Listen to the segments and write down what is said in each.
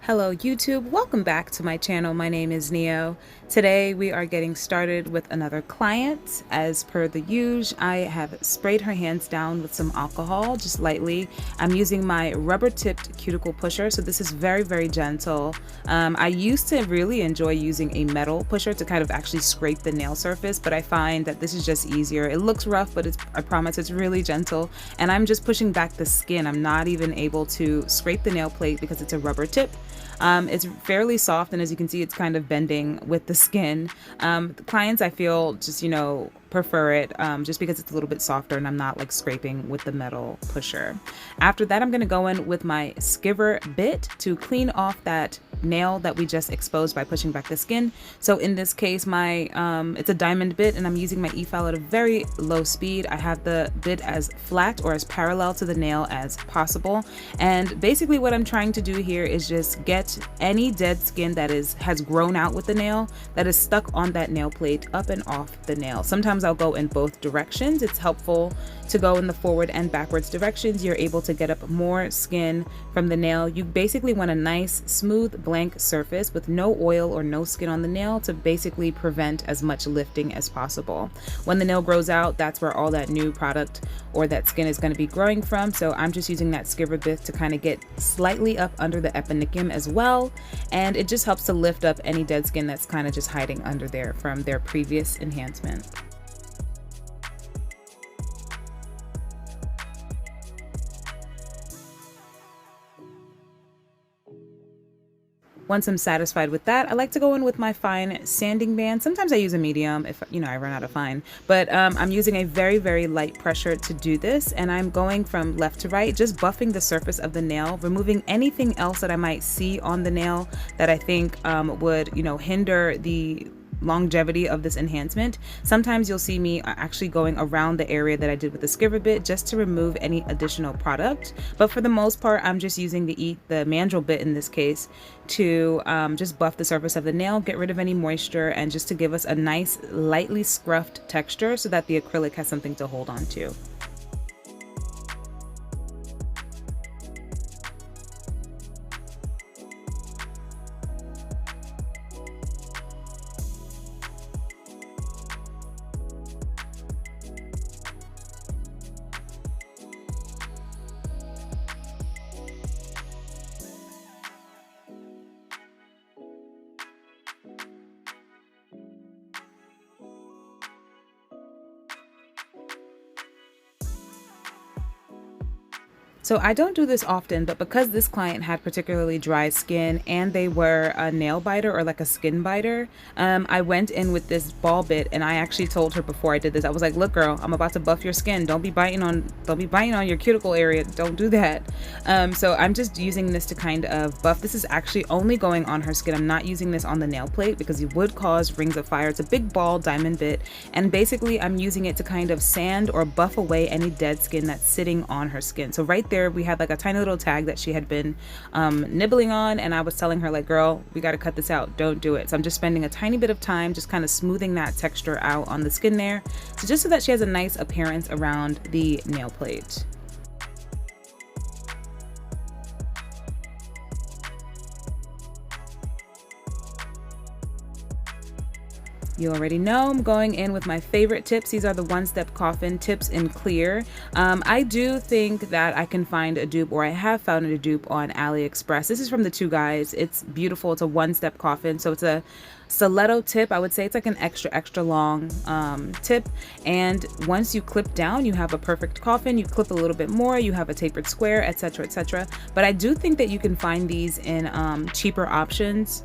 Hello YouTube, welcome back to my channel. My name is Neo. Today we are getting started with another client. As per the usual, I have sprayed her hands down with some alcohol, just lightly. I'm using my rubber tipped cuticle pusher, so this is very gentle. I used to really enjoy using a metal pusher to kind of actually scrape the nail surface, but I find that this is just easier. It looks rough, but I promise it's really gentle, and I'm just pushing back the skin. I'm not even able to scrape the nail plate because it's a rubber tip. It's fairly soft, and as you can see, it's kind of bending with the skin. The clients, I feel, just, prefer it just because it's a little bit softer and I'm not like scraping with the metal pusher. After that, I'm going to go in with my skiver bit to clean off that nail that we just exposed by pushing back the skin. So in this case, my it's a diamond bit, and I'm using my e-file at a very low speed. I have the bit as flat or as parallel to the nail as possible, and basically what I'm trying to do here is just get any dead skin that has grown out with the nail that is stuck on that nail plate up and off the nail. Sometimes I'll go in both directions. It's helpful to go in the forward and backwards directions. You're able to get up more skin from the nail. You basically want a nice smooth blank surface with no oil or no skin on the nail to basically prevent as much lifting as possible. When the nail grows out, that's where all that new product or that skin is going to be growing from. So I'm just using that skiver bit to kind of get slightly up under the eponychium as well, and it just helps to lift up any dead skin that's kind of just hiding under there from their previous enhancement. Once I'm satisfied with that, I like to go in with my fine sanding band. Sometimes I use a medium if I run out of fine, but I'm using a very light pressure to do this, and I'm going from left to right, just buffing the surface of the nail, removing anything else that I might see on the nail that I think would hinder the longevity of this enhancement. Sometimes you'll see me actually going around the area that I did with the skiver bit just to remove any additional product, but for the most part I'm just using the mandrel bit in this case to just buff the surface of the nail, get rid of any moisture, and just to give us a nice lightly scruffed texture so that the acrylic has something to hold on to. So I don't do this often, but because this client had particularly dry skin and they were a nail biter or like a skin biter, I went in with this ball bit, and I actually told her before I did this, I was like, look girl, I'm about to buff your skin. Don't be biting on your cuticle area. Don't do that. So I'm just using this to kind of buff. This is actually only going on her skin. I'm not using this on the nail plate because it would cause rings of fire. It's a big ball diamond bit, and basically I'm using it to kind of sand or buff away any dead skin that's sitting on her skin. So right there we had like a tiny little tag that she had been nibbling on, and I was telling her like, girl, we got to cut this out, don't do it. So I'm just spending a tiny bit of time just kind of smoothing that texture out on the skin there, so just so that she has a nice appearance around the nail plate. You already know I'm going in with my favorite tips. These are the one-step coffin tips in clear. I do think that I can find a dupe, or I have found a dupe on AliExpress. This is from the Two Guys. It's beautiful. It's a one-step coffin, so it's a stiletto tip. I would say it's like an extra long tip, and once you clip down, you have a perfect coffin. You clip a little bit more, you have a tapered square, etc. But I do think that you can find these in cheaper options.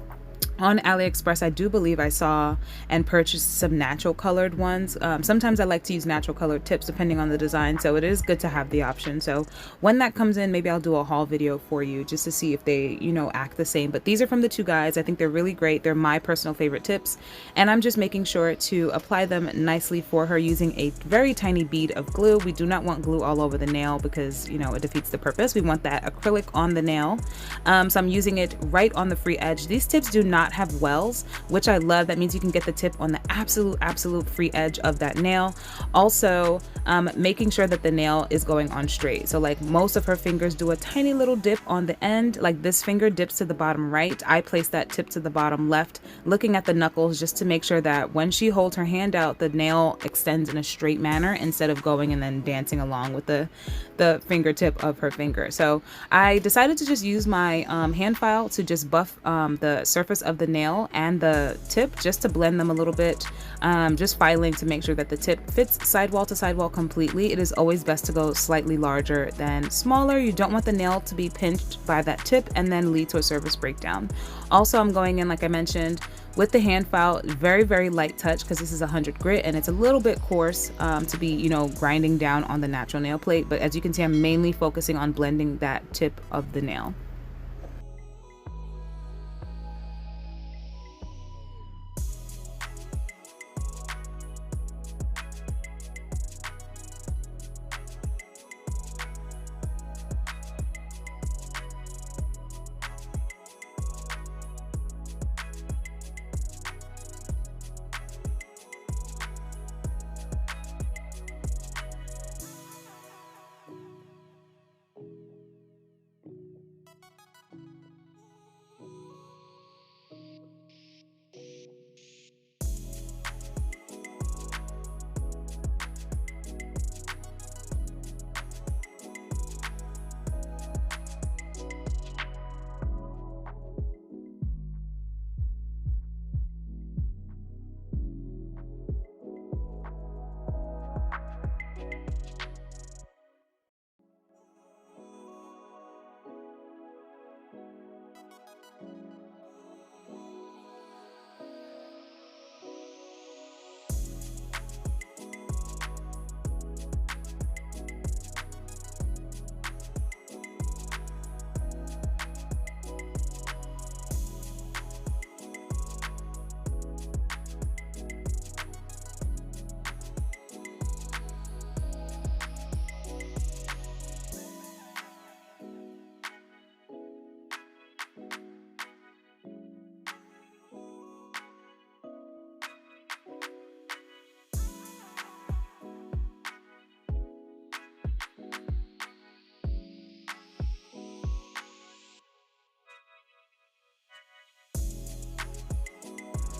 On AliExpress, I do believe I saw and purchased some natural colored ones. Sometimes I like to use natural colored tips depending on the design, so it is good to have the option. So when that comes in, maybe I'll do a haul video for you just to see if they, act the same. But these are from the Two Guys. I think they're really great. They're my personal favorite tips, and I'm just making sure to apply them nicely for her using a very tiny bead of glue. We do not want glue all over the nail because, it defeats the purpose. We want that acrylic on the nail. So I'm using it right on the free edge. These tips do not not have wells, which I love. That means you can get the tip on the absolute free edge of that nail. Also, making sure that the nail is going on straight. So like most of her fingers do a tiny little dip on the end, like this finger dips to the bottom right. I place that tip to the bottom left, looking at the knuckles just to make sure that when she holds her hand out, the nail extends in a straight manner instead of going and then dancing along with the fingertip of her finger. So I decided to just use my hand file to just buff the surface of the nail and the tip just to blend them a little bit, just filing to make sure that the tip fits sidewall to sidewall completely. It is always best to go slightly larger than smaller. You don't want the nail to be pinched by that tip and then lead to a surface breakdown. Also, I'm going in, like I mentioned, with the hand file, very light touch, because this is 100 grit and it's a little bit coarse to be, you know, grinding down on the natural nail plate. But as you can see, I'm mainly focusing on blending that tip of the nail.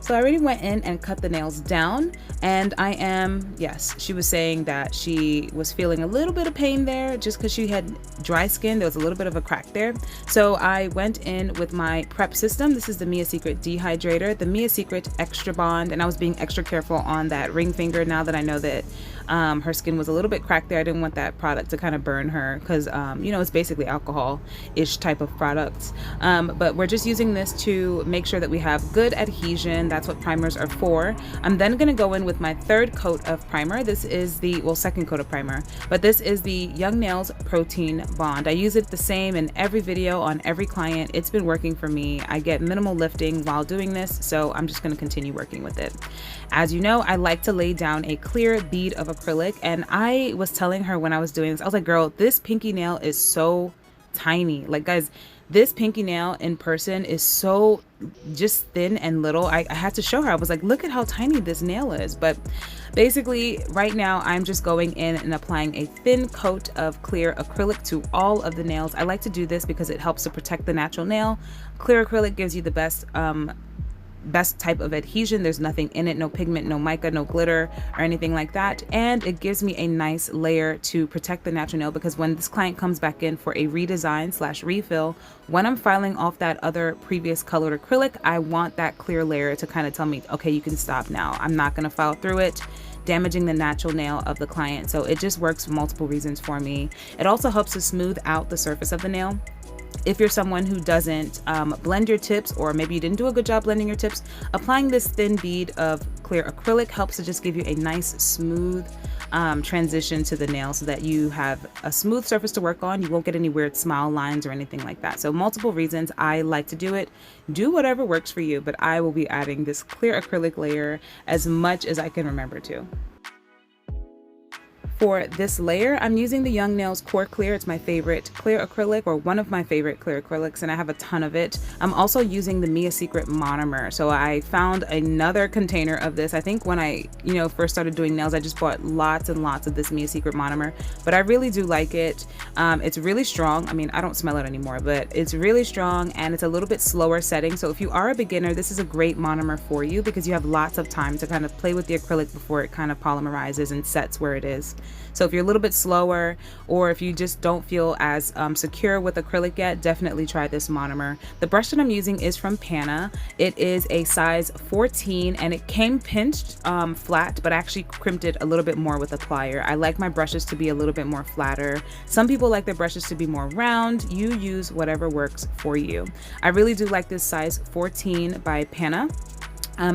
So I already went in and cut the nails down, and I am, yes, she was saying that she was feeling a little bit of pain there just because she had dry skin. There was a little bit of a crack there. So I went in with my prep system. This is the Mia Secret Dehydrator, the Mia Secret Extra Bond, and I was being extra careful on that ring finger now that I know that her skin was a little bit cracked there. I didn't want that product to kind of burn her because, you know, it's basically alcohol-ish type of product. But we're just using this to make sure that we have good adhesion. That's what primers are for. I'm then going to go in with my third coat of primer. This is the, well, second coat of primer, but this is the Young Nails Protein Bond. I use it the same in every video on every client. It's been working for me. I get minimal lifting while doing this, so I'm just going to continue working with it. As you know, I like to lay down a clear bead of acrylic, and I was telling her when I was doing this, I was like, girl, this pinky nail is so tiny. Like, guys, this pinky nail in person is so just thin and little. I had to show her. I was like, look at how tiny this nail is. But basically right now I'm just going in and applying a thin coat of clear acrylic to all of the nails. I like to do this because it helps to protect the natural nail. Clear acrylic gives you the best type of adhesion. There's nothing in it, no pigment, no mica, no glitter or anything like that, and it gives me a nice layer to protect the natural nail, because when this client comes back in for a redesign / refill, when I'm filing off that other previous colored acrylic, I want that clear layer to kind of tell me, okay, you can stop now. I'm not going to file through it, damaging the natural nail of the client. So it just works for multiple reasons for me. It also helps to smooth out the surface of the nail. If you're someone who doesn't blend your tips, or maybe you didn't do a good job blending your tips, applying this thin bead of clear acrylic helps to just give you a nice smooth transition to the nail so that you have a smooth surface to work on. You won't get any weird smile lines or anything like that. So multiple reasons I like to do it. Do whatever works for you, but I will be adding this clear acrylic layer as much as I can remember to. For this layer, I'm using the Young Nails Core Clear. It's my favorite clear acrylic, or one of my favorite clear acrylics, and I have a ton of it. I'm also using the Mia Secret monomer. So I found another container of this. I think when I, first started doing nails, I just bought lots and lots of this Mia Secret monomer, but I really do like it. It's really strong. I mean, I don't smell it anymore, but it's really strong and it's a little bit slower setting. So if you are a beginner, this is a great monomer for you because you have lots of time to kind of play with the acrylic before it kind of polymerizes and sets where it is. So if you're a little bit slower, or if you just don't feel as secure with acrylic yet, definitely try this monomer. The brush that I'm using is from Pana. It is a size 14 and it came pinched flat, but I actually crimped it a little bit more with a plier. I like my brushes to be a little bit more flatter. Some people like their brushes to be more round. You use whatever works for you. I really do like this size 14 by Pana.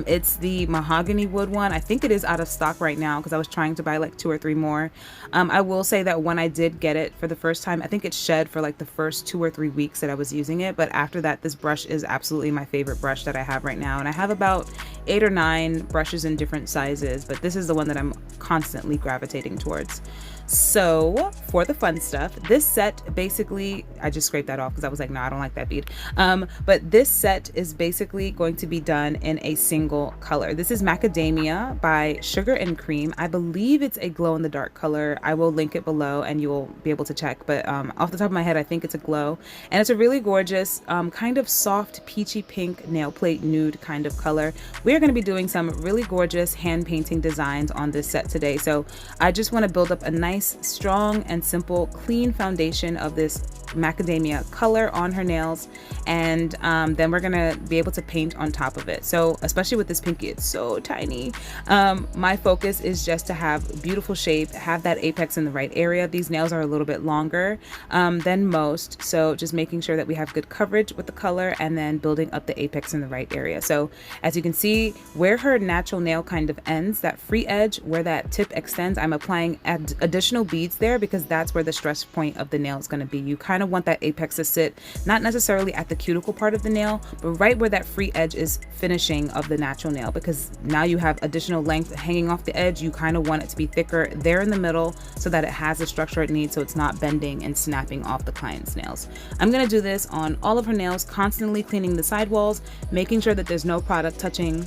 It's the mahogany wood one. I think it is out of stock right now because I was trying to buy like 2 or 3 more. I will say that when I did get it for the first time, I think it shed for like the first 2 or 3 weeks that I was using it. But after that, this brush is absolutely my favorite brush that I have right now. And I have about 8 or 9 brushes in different sizes, but this is the one that I'm constantly gravitating towards. So for the fun stuff, this set basically, I just scraped that off because I was like, no, I don't like that bead. But this set is basically going to be done in a single color. This is Macadamia by Sugar and Cream. I believe it's a glow in the dark color. I will link it below and you will be able to check. But off the top of my head, I think it's a glow. And it's a really gorgeous, kind of soft peachy pink nail plate nude kind of color. We are going to be doing some really gorgeous hand painting designs on this set today. So I just want to build up a nice, strong and simple, clean foundation of this macadamia color on her nails, and then we're gonna be able to paint on top of it. So especially with this pinky, it's so tiny. My focus is just to have beautiful shape, have that apex in the right area. These nails are a little bit longer than most, so just making sure that we have good coverage with the color and then building up the apex in the right area. So as you can see, where her natural nail kind of ends, that free edge where that tip extends, I'm applying additional beads there because that's where the stress point of the nail is going to be. You kind of want that apex to sit not necessarily at the cuticle part of the nail, but right where that free edge is finishing of the natural nail, because now you have additional length hanging off the edge. You kind of want it to be thicker there in the middle so that it has the structure it needs, so it's not bending and snapping off the client's nails. I'm going to do this on all of her nails, constantly cleaning the sidewalls, making sure that there's no product touching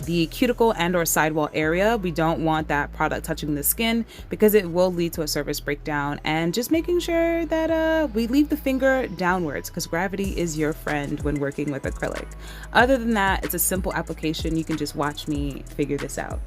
the cuticle and or sidewall area. We don't want that product touching the skin because it will lead to a surface breakdown, and just making sure that we leave the finger downwards because gravity is your friend when working with acrylic. Other than that, it's a simple application. You can just watch me figure this out.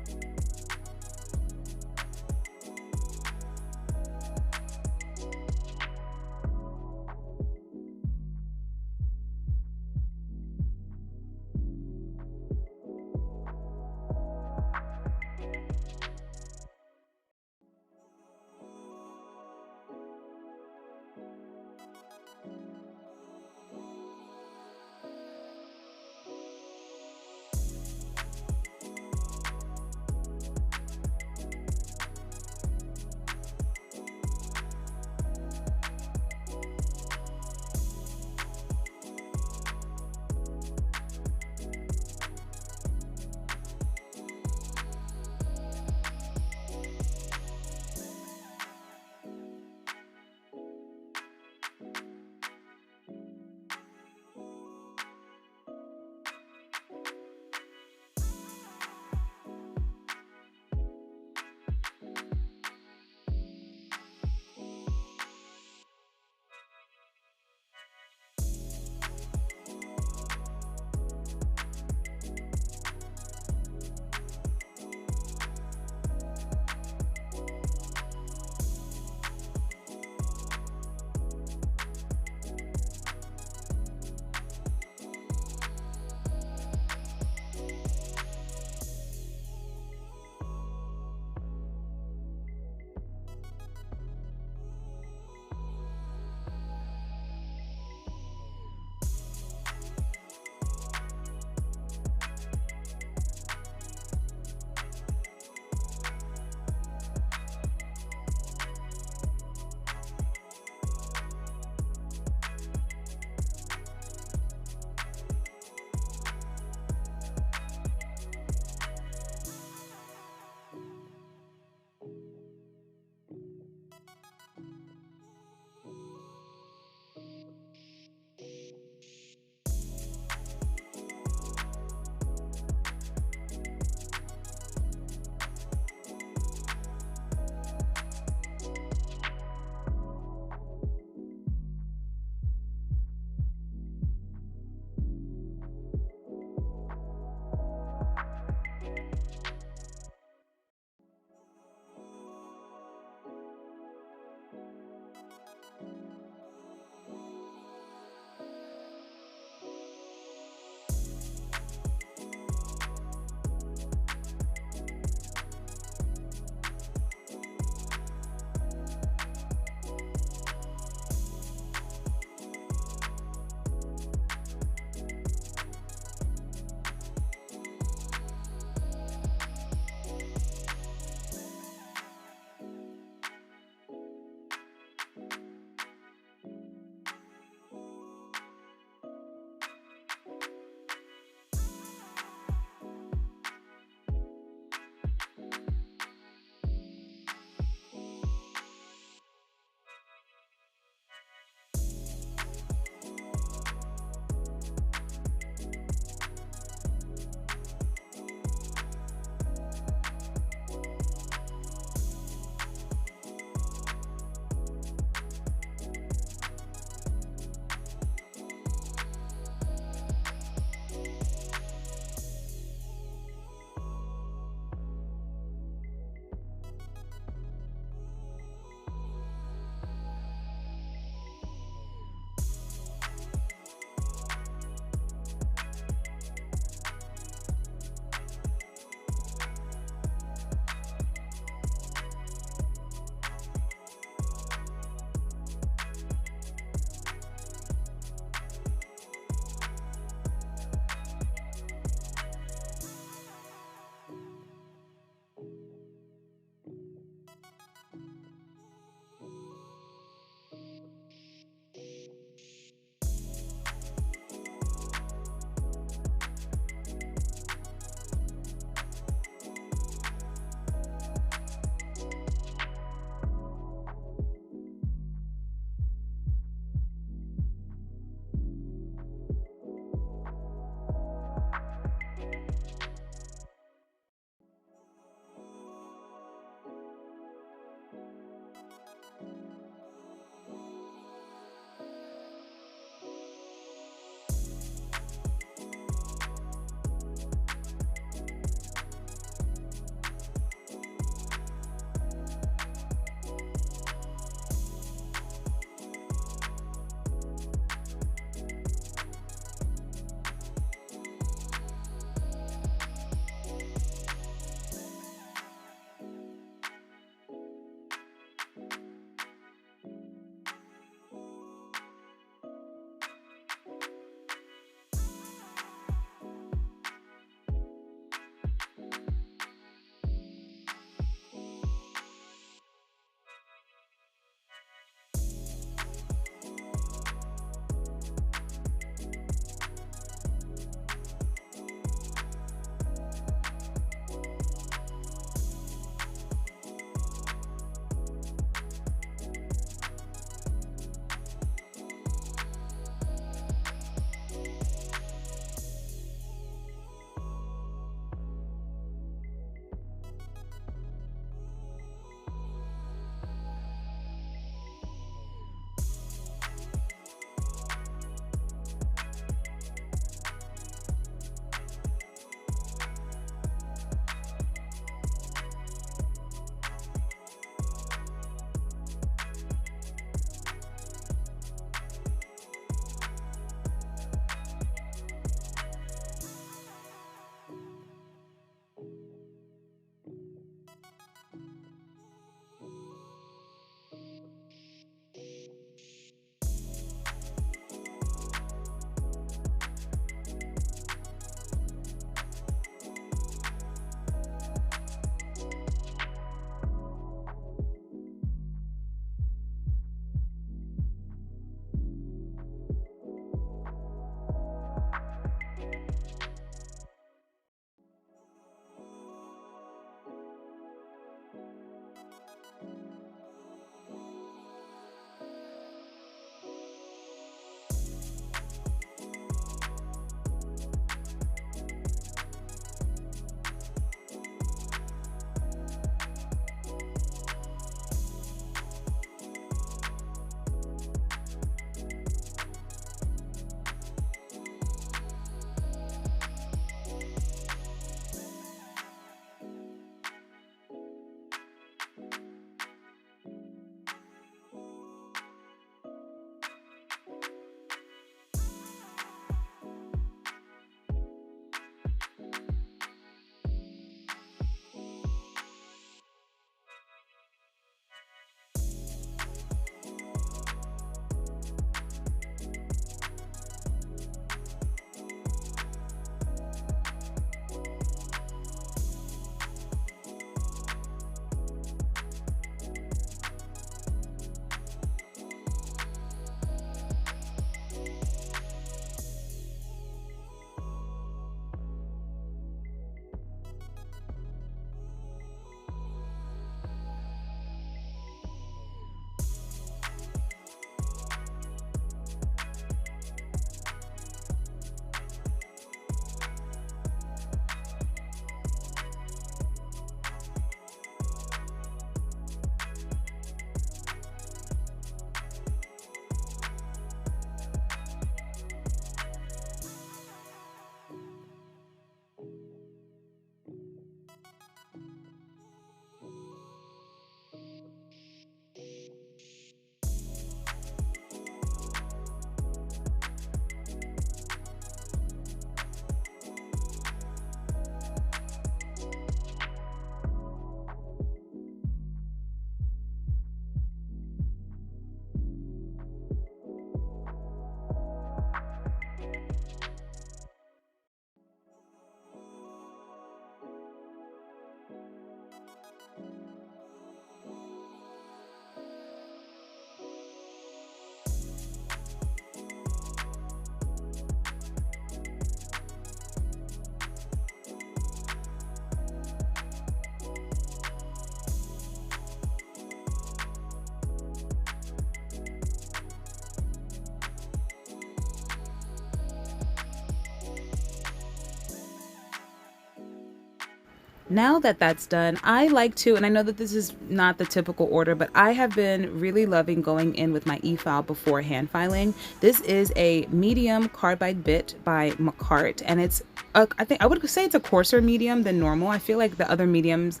Now that that's done, I like to, and I know that this is not the typical order, but I have been really loving going in with my e-file before hand filing. This is a medium carbide bit by McCart, and it's I think I would say it's a coarser medium than normal. I feel like the other mediums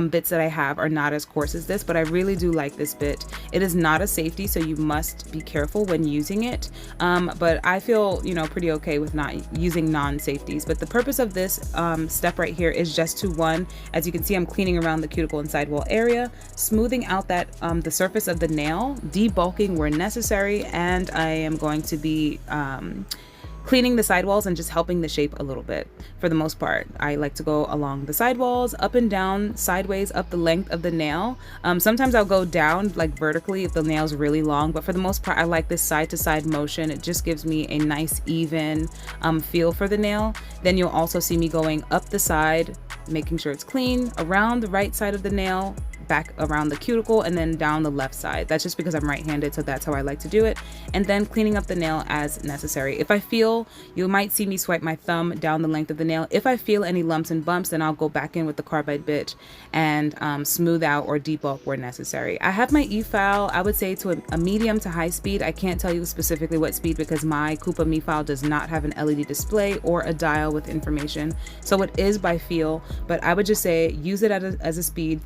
bits that I have are not as coarse as this, but I really do like this bit. It is not a safety, so you must be careful when using it. But I feel, pretty okay with not using non-safeties. But the purpose of this step right here is just to one, as you can see, I'm cleaning around the cuticle and sidewall area, smoothing out that the surface of the nail, debulking where necessary, and I am going to be cleaning the sidewalls and just helping the shape a little bit. For the most part, I like to go along the sidewalls, up and down, sideways, up the length of the nail. Sometimes I'll go down like vertically if the nail's really long, but for the most part, I like this side to side motion. It just gives me a nice even feel for the nail. Then you'll also see me going up the side, making sure it's clean, around the right side of the nail, back around the cuticle, and then down the left side. That's just because I'm right-handed, so that's how I like to do it. And then cleaning up the nail as necessary. If I feel, you might see me swipe my thumb down the length of the nail. If I feel any lumps and bumps, then I'll go back in with the carbide bit and smooth out or debulk where necessary. I have my e-file, I would say, to a medium to high speed. I can't tell you specifically what speed because my Coupa me-file does not have an LED display or a dial with information, so it is by feel. But I would just say use it as a speed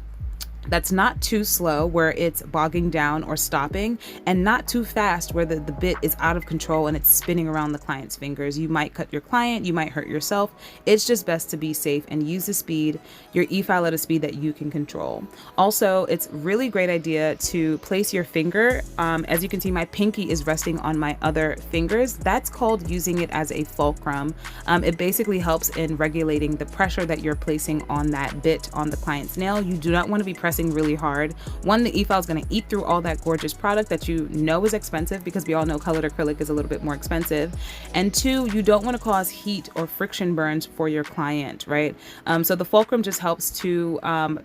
that's not too slow where it's bogging down or stopping, and not too fast where the bit is out of control and it's spinning around the client's fingers. You might cut your client, you might hurt yourself. It's just best to be safe and use the speed, your e-file at a speed that you can control. Also, it's really great idea to place your finger. As you can see, my pinky is resting on my other fingers. That's called using it as a fulcrum. It basically helps in regulating the pressure that you're placing on that bit on the client's nail. You do not want to be pressing really hard. One, the e-file is going to eat through all that gorgeous product that you know is expensive, because we all know colored acrylic is a little bit more expensive. And two, you don't want to cause heat or friction burns for your client, right? So the fulcrum just helps to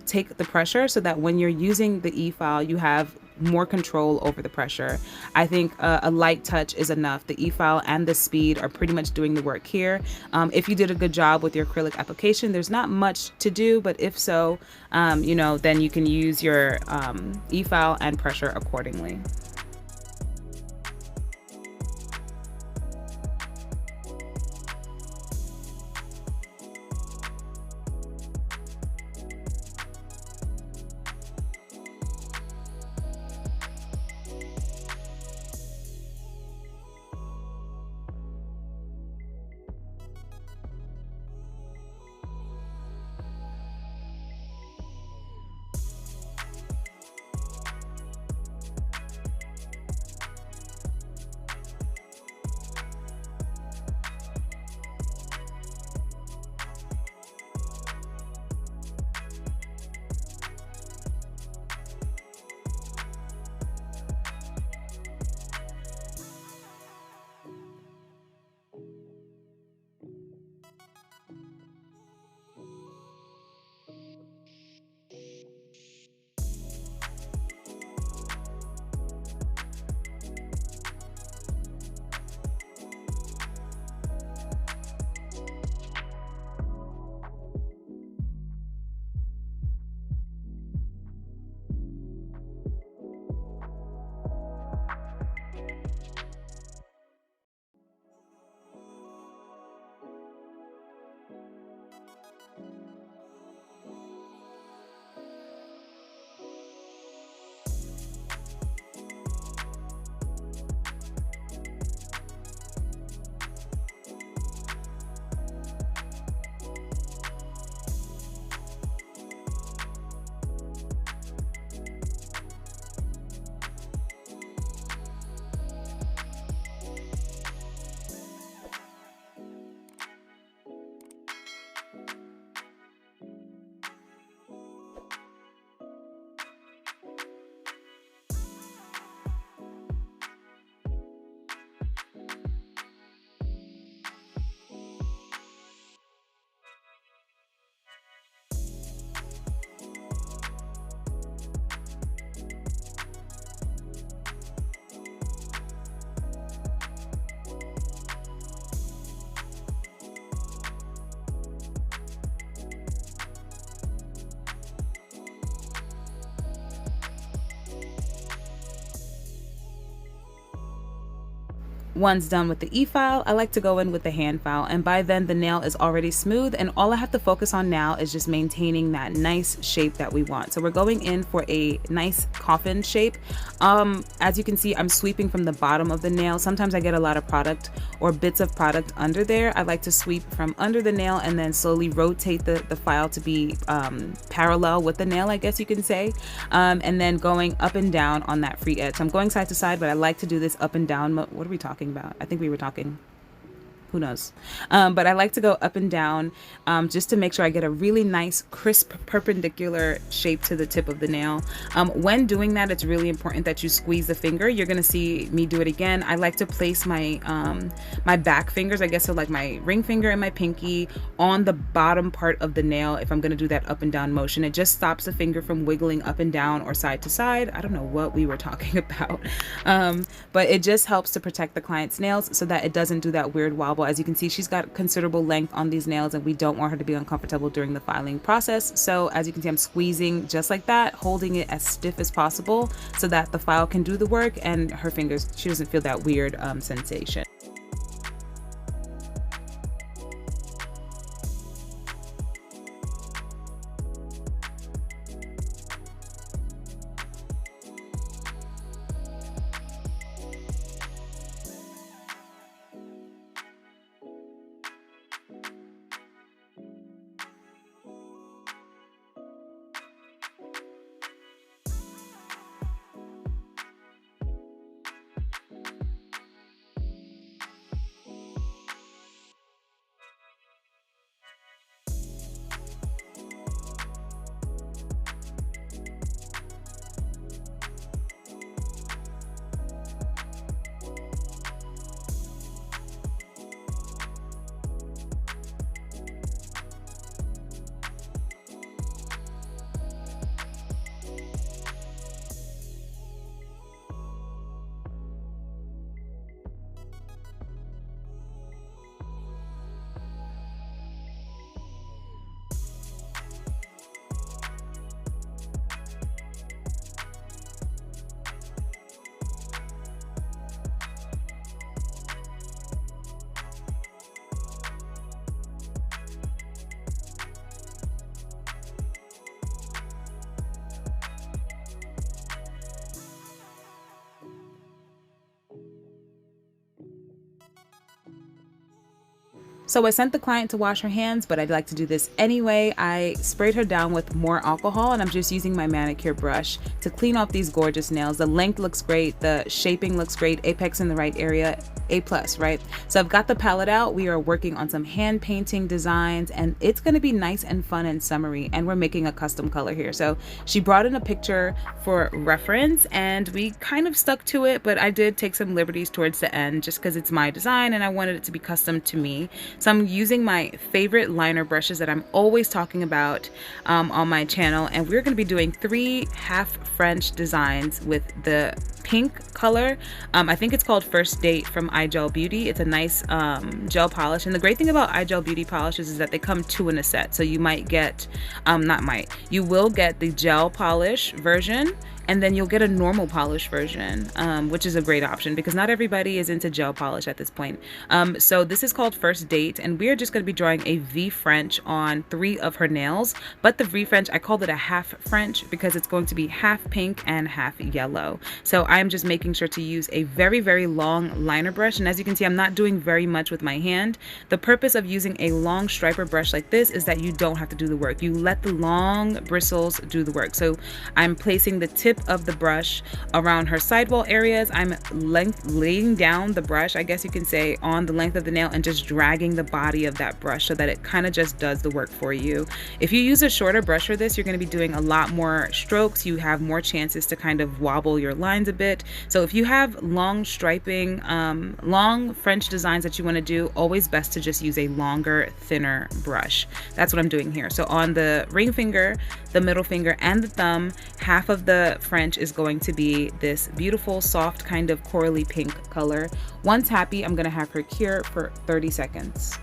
take the pressure so that when you're using the e-file, you have more control over the pressure. I think a light touch is enough. The e-file and the speed are pretty much doing the work here. If you did a good job with your acrylic application, there's not much to do, but if so, then you can use your e-file and pressure accordingly. Once done with the e-file, I like to go in with the hand file, and by then the nail is already smooth, and all I have to focus on now is just maintaining that nice shape that we want. So we're going in for a nice coffin shape. As you can see, I'm sweeping from the bottom of the nail. Sometimes I get a lot of product or bits of product under there. I like to sweep from under the nail and then slowly rotate the file to be parallel with the nail, I guess you can say, and then going up and down on that free edge. So I'm going side to side, but I like to do this up and down. What are we talking about? I think we were talking, who knows, but I like to go up and down just to make sure I get a really nice crisp perpendicular shape to the tip of the nail. When doing that, it's really important that you squeeze the finger. You're gonna see me do it again. I like to place my my back fingers, I guess, so like my ring finger and my pinky on the bottom part of the nail if I'm gonna do that up and down motion. It just stops the finger from wiggling up and down or side to side. I don't know what we were talking about, but it just helps to protect the client's nails so that it doesn't do that weird wobble. As you can see, she's got considerable length on these nails and we don't want her to be uncomfortable during the filing process. So as you can see, I'm squeezing just like that, holding it as stiff as possible so that the file can do the work and her fingers, she doesn't feel that weird sensation. So I sent the client to wash her hands, but I'd like to do this anyway. I sprayed her down with more alcohol and I'm just using my manicure brush to clean off these gorgeous nails. The length looks great, the shaping looks great, apex in the right area, A+, right? So I've got the palette out. We are working on some hand painting designs and it's gonna be nice and fun and summery, and we're making a custom color here. So she brought in a picture for reference and we kind of stuck to it, but I did take some liberties towards the end just because it's my design and I wanted it to be custom to me. So I'm using my favorite liner brushes that I'm always talking about on my channel, and we're going to be doing 3 half French designs with the pink color. I think it's called First Date from iGel Beauty. It's a nice gel polish, and the great thing about iGel Beauty polishes is that they come 2 in a set. So you might get, you will get the gel polish version, and then you'll get a normal polish version, which is a great option because not everybody is into gel polish at this point. So this is called First Date, and we're just going to be drawing a V French on 3 of her nails. But the V French, I called it a half French because it's going to be half pink and half yellow. So I'm just making sure to use a very, very long liner brush. And as you can see, I'm not doing very much with my hand. The purpose of using a long striper brush like this is that you don't have to do the work. You let the long bristles do the work. So I'm placing the tip of the brush around her sidewall areas. I'm laying down the brush, I guess you can say, on the length of the nail and just dragging the body of that brush so that it kind of just does the work for you. If you use a shorter brush for this, you're going to be doing a lot more strokes. You have more chances to kind of wobble your lines a bit. So if you have long striping, long French designs that you want to do, always best to just use a longer, thinner brush. That's what I'm doing here. So on the ring finger, the middle finger, and the thumb, half of the French is going to be this beautiful, soft, kind of corally pink color. Once happy, I'm going to have her cure for 30 seconds.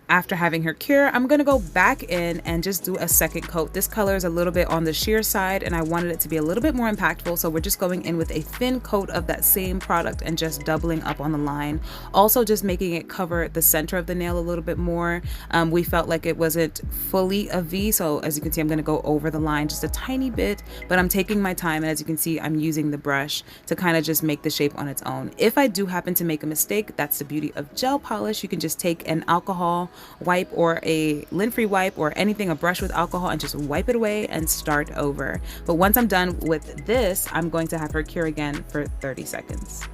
After having her cure, I'm gonna go back in and just do a second coat. This color is a little bit on the sheer side and I wanted it to be a little bit more impactful, so we're just going in with a thin coat of that same product and just doubling up on the line. Also just making it cover the center of the nail a little bit more. We felt like it wasn't fully a V, so as you can see, I'm gonna go over the line just a tiny bit, but I'm taking my time, and as you can see, I'm using the brush to kind of just make the shape on its own. If I do happen to make a mistake, that's the beauty of gel polish. You can just take an alcohol wipe or a lint-free wipe or anything, a brush with alcohol, and just wipe it away and start over. But once I'm done with this, I'm going to have her cure again for 30 seconds.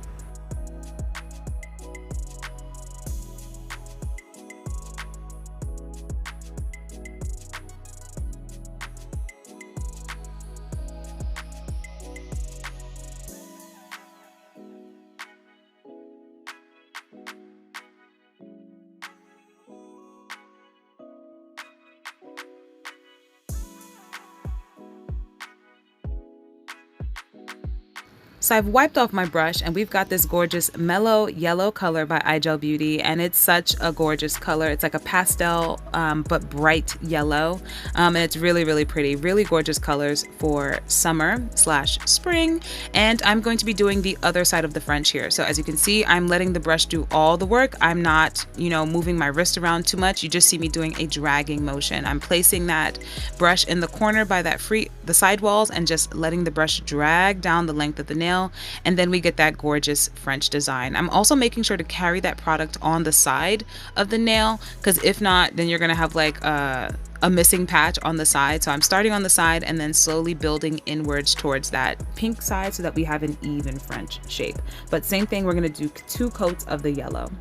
So I've wiped off my brush and we've got this gorgeous mellow yellow color by iGel Beauty, and it's such a gorgeous color. It's like a pastel but bright yellow, and it's really, really pretty. Really gorgeous colors for summer/spring. And I'm going to be doing the other side of the French here. So as you can see, I'm letting the brush do all the work. I'm not, moving my wrist around too much. You just see me doing a dragging motion. I'm placing that brush in the corner by the side walls and just letting the brush drag down the length of the nail. And then we get that gorgeous French design. I'm also making sure to carry that product on the side of the nail, because if not, then you're gonna have like a missing patch on the side. So I'm starting on the side and then slowly building inwards towards that pink side so that we have an even French shape. But same thing, we're gonna do 2 coats of the yellow.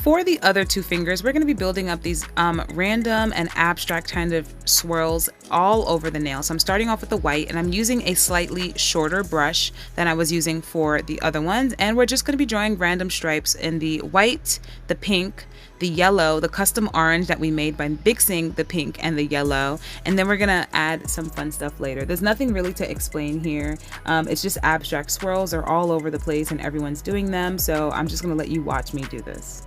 For the other 2 fingers, we're going to be building up these random and abstract kind of swirls all over the nail. So I'm starting off with the white, and I'm using a slightly shorter brush than I was using for the other ones. And we're just going to be drawing random stripes in the white, the pink, the yellow, the custom orange that we made by mixing the pink and the yellow. And then we're going to add some fun stuff later. There's nothing really to explain here. It's just abstract swirls. They're all over the place and everyone's doing them. So I'm just going to let you watch me do this.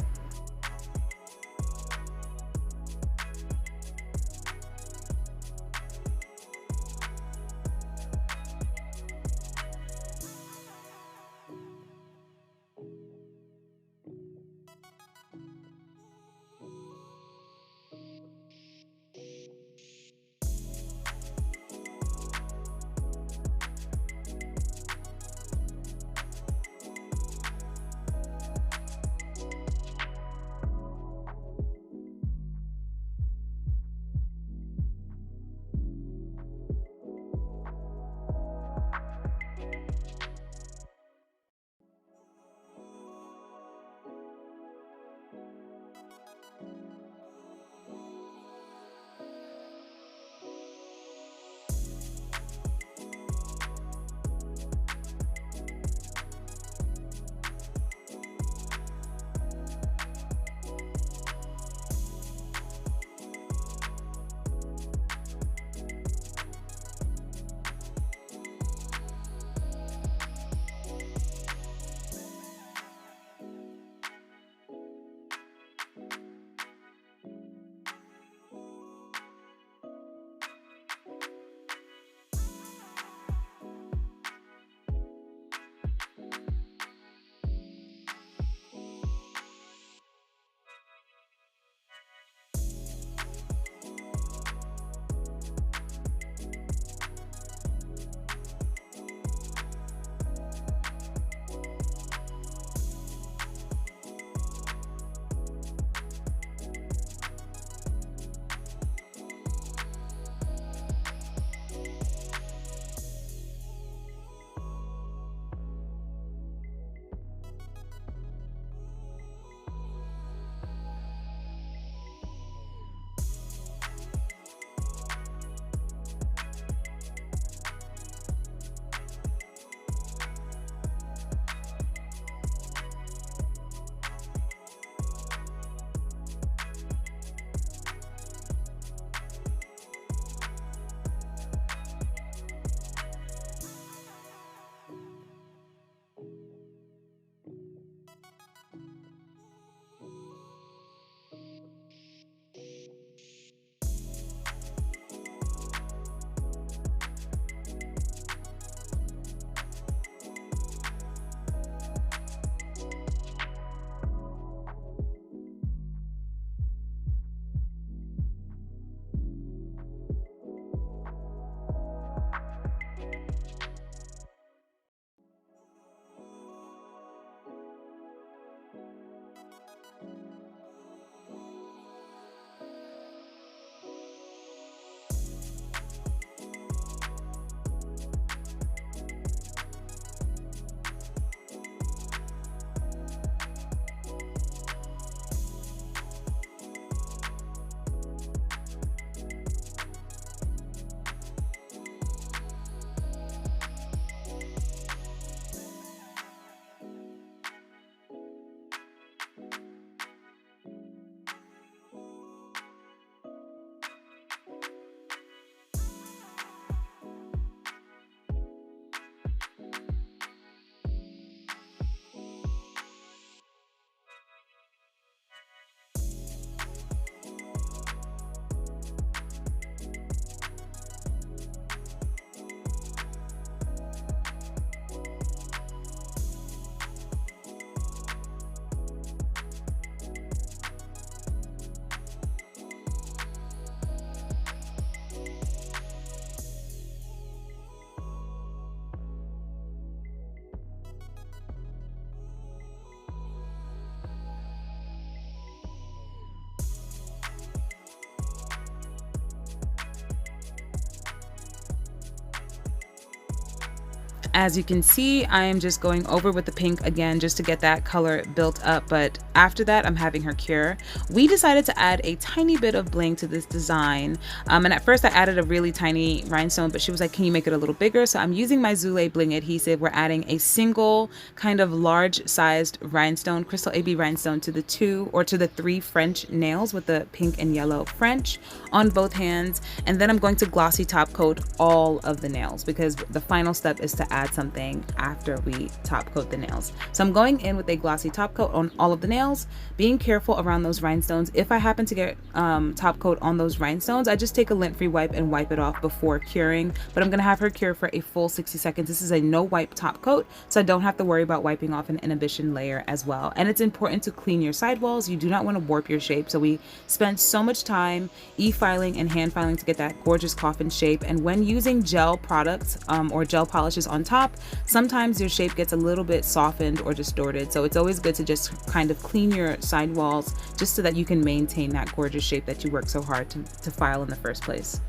As you can see, I am just going over with the pink again just to get that color built up, but after that I'm having her cure. We decided to add a tiny bit of bling to this design, and at first I added a really tiny rhinestone, but she was like, can you make it a little bigger? So I'm using my Zule bling adhesive. We're adding a single kind of large sized rhinestone, crystal AB rhinestone, to the 2 or to the 3 French nails with the pink and yellow French on both hands, and then I'm going to glossy top coat all of the nails because the final step is to add something after we top coat the nails. So I'm going in with a glossy top coat on all of the nails, being careful around those rhinestones. If I happen to get top coat on those rhinestones, I just take a lint free wipe and wipe it off before curing, but I'm gonna have her cure for a full 60 seconds. This is a no wipe top coat, so I don't have to worry about wiping off an inhibition layer as well. And it's important to clean your sidewalls. You do not want to warp your shape. So we spent so much time e-filing and hand filing to get that gorgeous coffin shape, and when using gel products or gel polishes on top, sometimes your shape gets a little bit softened or distorted. So it's always good to just kind of clean your sidewalls just so that you can maintain that gorgeous shape that you work so hard to file in the first place.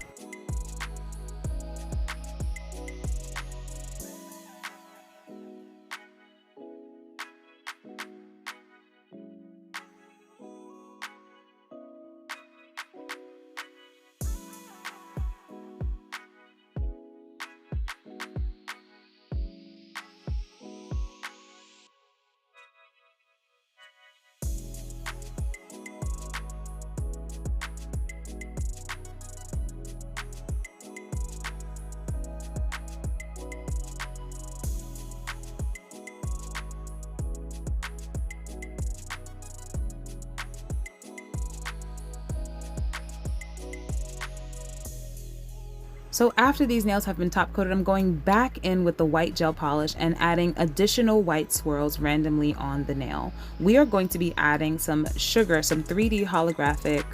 So after these nails have been top coated, I'm going back in with the white gel polish and adding additional white swirls randomly on the nail. We are going to be adding some sugar, some 3D holographic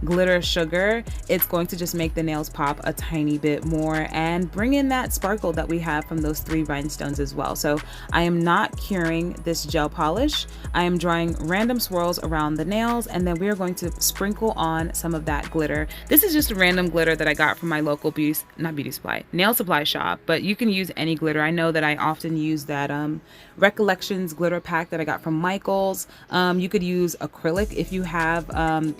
glitter sugar. It's going to just make the nails pop a tiny bit more and bring in that sparkle that we have from those 3 rhinestones as well. So I am not curing this gel polish. I am drawing random swirls around the nails, and then we are going to sprinkle on some of that glitter. This is just a random glitter that I got from my local nail supply shop, but you can use any glitter. I know that I often use that Recollections glitter pack that I got from Michael's. You could use acrylic if you have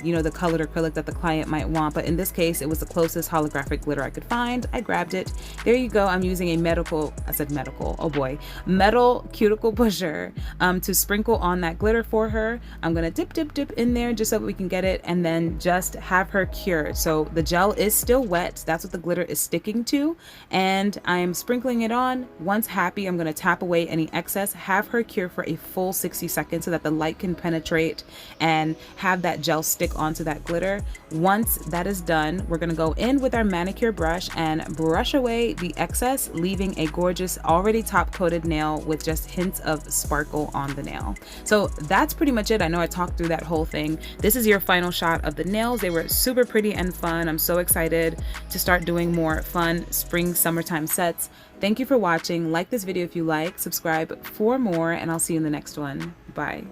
you know, the colored acrylic that the client might want, but in this case it was the closest holographic glitter I could find. I grabbed it. There you go. I'm using a metal cuticle pusher to sprinkle on that glitter for her. I'm gonna dip in there just so that we can get it, and then just have her cure. So the gel is still wet, that's what the glitter is sticking to, and I am sprinkling it on. Once happy, I'm gonna tap away any excess, have her cure for a full 60 seconds so that the light can penetrate and have that gel stick onto that glitter. Once that is done, we're gonna go in with our manicure brush and brush away the excess, leaving a gorgeous already top coated nail with just hints of sparkle on the nail. So that's pretty much it. I know I talked through that whole thing. This is your final shot of the nails. They were super pretty and fun. I'm so excited to start doing more fun spring summertime sets. Thank you for watching. Like this video if you like, subscribe for more, and I'll see you in the next one. Bye.